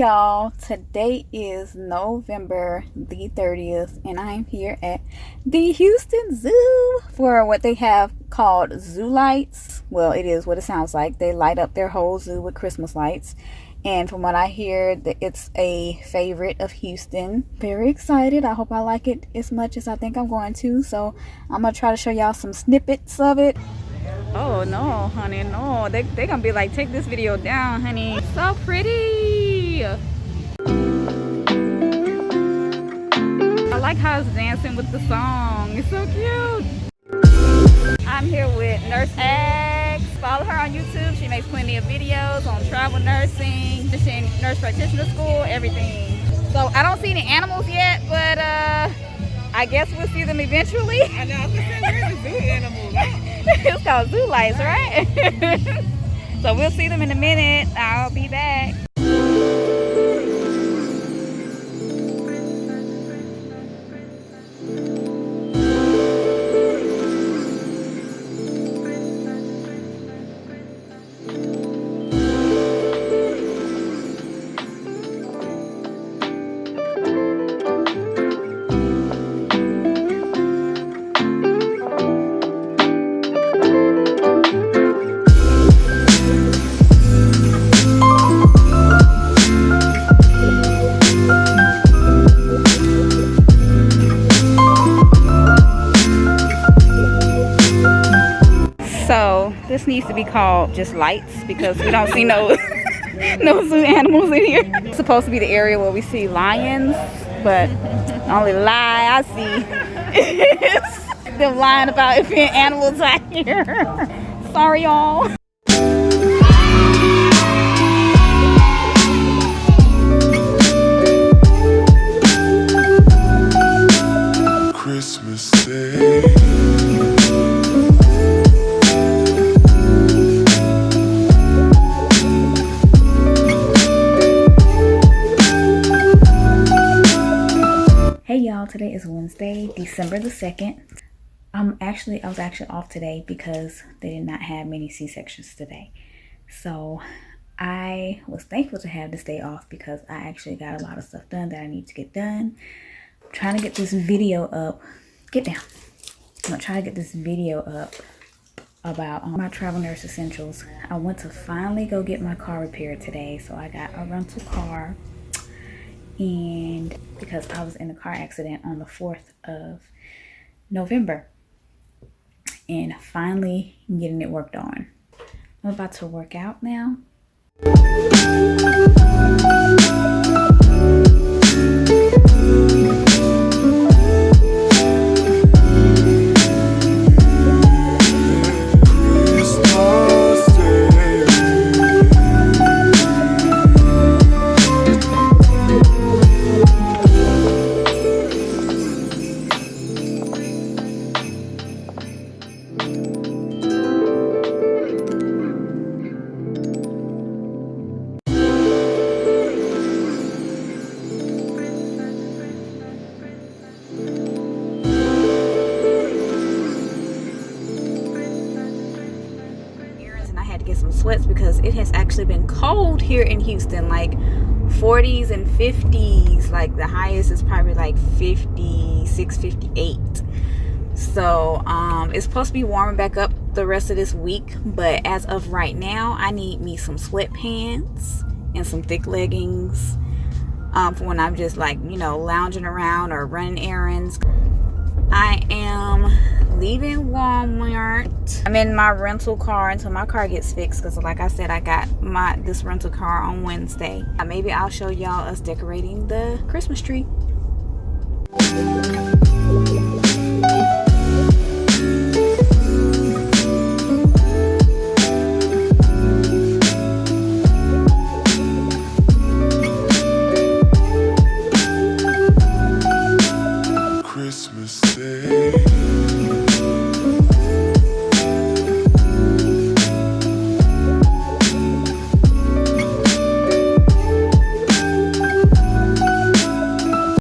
y'all, today is November the 30th and I'm here at the Houston Zoo for what they have called zoo lights. Well, it is what it sounds like. They light up their whole zoo with Christmas lights, and from what I hear, it's a favorite of Houston. Very excited. I hope I like it as much as I think I'm going to, so I'm gonna try to show y'all some snippets of it. Oh no, honey, no. They gonna be like, take this video down, honey. It's so pretty. I like how it's dancing with the song. It's so cute. I'm here with Nurse X. Follow her on YouTube. She makes plenty of videos on travel nursing, nurse practitioner school, everything. So I don't see any animals yet, but I guess we'll see them eventually. I know, I was gonna say, where's the zoo animals? It's called zoo lights, right? So we'll see them in a minute. I'll be back. So this needs to be called just lights because we don't see no zoo animals in here. It's supposed to be the area where we see lions, but the only lie I see is them lying about it being animals out here. Sorry, y'all. Christmas Day. Hey y'all, today is Wednesday, December the 2nd. I was actually off today because they did not have many C-sections today. So I was thankful to have this day off because I actually got a lot of stuff done that I need to get done. I'm trying to get this video up. Get down. I'm gonna try to get this video up about my travel nurse essentials. I went to finally go get my car repaired today, so I got a rental car. And because I was in a car accident on the 4th of November, and finally getting it worked on. I'm about to work out now. Get some sweats because it has actually been cold here in Houston, like 40s and 50s. Like the highest is probably like 56, 58. So it's supposed to be warming back up the rest of this week, but as of right now I need me some sweatpants and some thick leggings for when I'm just like, you know, lounging around or running errands. I am leaving Walmart. I'm in my rental car until my car gets fixed because like I said, I got this rental car on Wednesday. Maybe I'll show y'all us decorating the Christmas tree.